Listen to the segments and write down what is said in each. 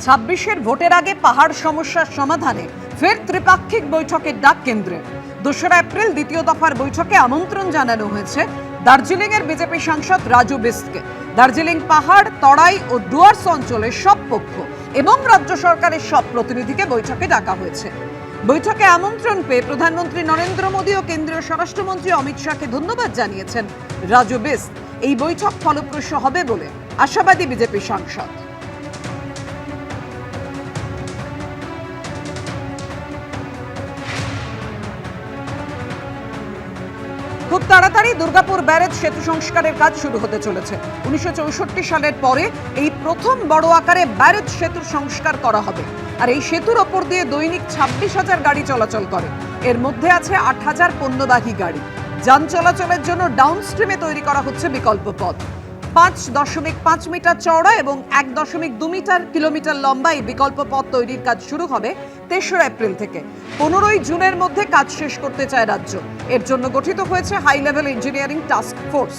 26-এর ভোটের আগে পাহাড় সমস্যার সমাধানে ফের ত্রিপাক্ষিক বৈঠকের ডাক কেন্দ্রে। 2রা এপ্রিল দ্বিতীয় দফার বৈঠকে আমন্ত্রণ জানানো হয়েছে দার্জিলিংয়ের বিজেপি সাংসদ রাজু বিস্টকে। দার্জিলিং পাহাড়, তরাই ও ডুয়ার্স অঞ্চলের সব পক্ষ এবং রাজ্য সরকারের সব প্রতিনিধিকে বৈঠকে ডাকা হয়েছে। বৈঠকে আমন্ত্রণ পেয়ে প্রধানমন্ত্রী নরেন্দ্র মোদী ও কেন্দ্রীয় স্বরাষ্ট্রমন্ত্রী অমিত শাহকে ধন্যবাদ জানিয়েছেন রাজু বিস্ট। এই বৈঠক ফলপ্রসূ হবে বলে আশাবাদী বিজেপি সাংসদ। খুব তাড়াতাড়ি দুর্গাপুর ব্যারেজ সেতু সংস্কারের কাজ শুরু হতে চলেছে। 1964 সালের পরে এই প্রথম বড় আকারে ব্যারেজ সেতুর সংস্কার করা হবে। আর এই সেতুর ওপর দিয়ে দৈনিক 26,000 গাড়ি চলাচল করে। এর মধ্যে আছে 8,000 পণ্যবাহী গাড়ি। যান চলাচলের জন্য ডাউনস্ট্রিমে তৈরি করা হচ্ছে বিকল্প পথ। 5.5 মিটার চওড়া এবং 1.2 কিলোমিটার লম্বা এই বিকল্প পথ তৈরির কাজ শুরু হবে 3রা এপ্রিল থেকে। 15ই জুনের মধ্যে কাজ শেষ করতে চায় রাজ্য। এর জন্য গঠিত হয়েছে high level engineering task force.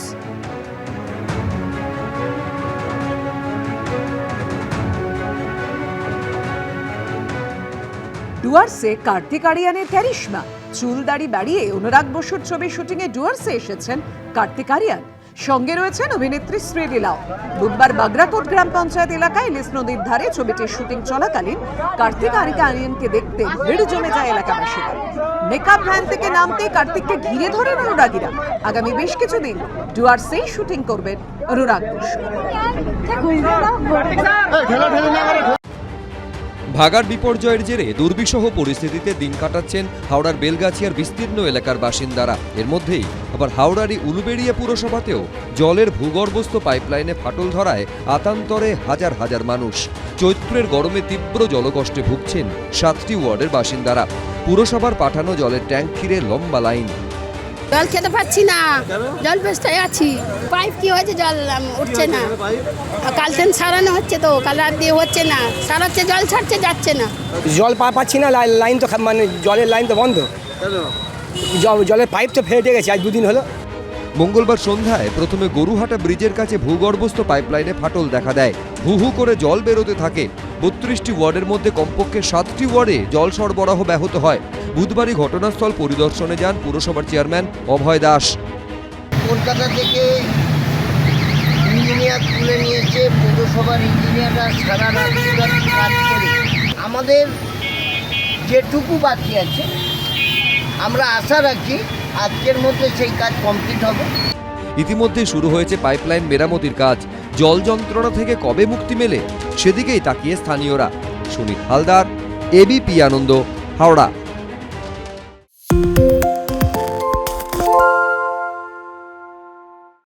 ডুয়ার্সে কার্তিক আরিয়ানের ক্যারিশমা। চুল দাড়ি বাড়িয়ে অনুরাগ বসুর ছবি শুটিংয়ে ডুয়ার্সে এসেছেন কার্তিক আরিয়ান। সঙ্গে রয়েছেন অভিনেত্রী শ্রীলীলাও। বুধবার বাগরাকোট গ্রাম পঞ্চায়েত এলাকায় ইলিশ নদীর ধারে ছবিটির শুটিং চলাকালীন কার্তিক আরিয়ানকে দেখতে ভিড় জমে যায় এলাকাবাসীরা। মেকআপ ভ্যান থেকে নামতেই কার্তিককে ঘিরে ধরেন অনুরাগীরা। আগামী বেশ কিছুদিন ডুয়ার্সেই শুটিং করবেন অনুরাগ বসু। ভাগাড় বিপর্যয়ের জেরে দুর্বিষহ পরিস্থিতিতে দিন কাটাচ্ছেন হাওড়ার বেলগাছিয়ার বিস্তীর্ণ এলাকার বাসিন্দারা। এর মধ্যেই আবার হাওড়ারই উলুবেড়িয়া পুরসভাতেও জলের ভূগর্ভস্থ পাইপলাইনে ফাটল ধরায় আতান্তরে হাজার হাজার মানুষ। চৈত্রের গরমে তীব্র জলকষ্টে ভুগছেন 7টি ওয়ার্ডের বাসিন্দারা। পুরসভার পাঠানো জলের ট্যাঙ্ক ঘিরে লম্বা লাইন। জল খেতে পাচ্ছি না, জল পেস্টায় আছি। পাইপ কি হয়েছে, জল উঠছে না। কাল থেকে সারানো হচ্ছে, তো কাল রাত দিয়ে হচ্ছে না, সারাচ্ছে, জল ছাড়ছে, যাচ্ছে না। জল পাচ্ছি না, লাইন তো মানে জলের লাইন তো বন্ধ, জলের পাইপ তো ফেটে গেছে আজ 2 দিন হলো। মঙ্গলবার সন্ধ্যায় প্রথমে গরুহাটা ব্রিজের কাছে ভূগর্ভস্থ পাইপলাইনে ফাটল দেখা দেয়। হু হু করে জল বেরোতে থাকে। 32টি ওয়ার্ডের মধ্যে কমপক্ষে 7টি ওয়ার্ডে জল সরবরাহ ব্যাহত হয়। বুধবারই ঘটনাস্থল পরিদর্শনে যান পুরসভার চেয়ারম্যান অভয় দাস। কলকাতা থেকে ইঞ্জিনিয়ার তুলে নিয়েছে, পৌরসভার ইঞ্জিনিয়াররা সারা রাত কাজ করে আমাদের যেটুকু বাকি আছে আমরা আশা রাখি আজকের মধ্যে সেই কাজ কমপ্লিট হবে। ইতিমধ্যে শুরু হয়েছে পাইপলাইন মেরামতির কাজ। জল যন্ত্রণা থেকে কবে মুক্তি মেলে সেদিকেই তাকিয়ে স্থানীয়রা। সুনীল হালদার, এবিপি আনন্দ, হাওড়া।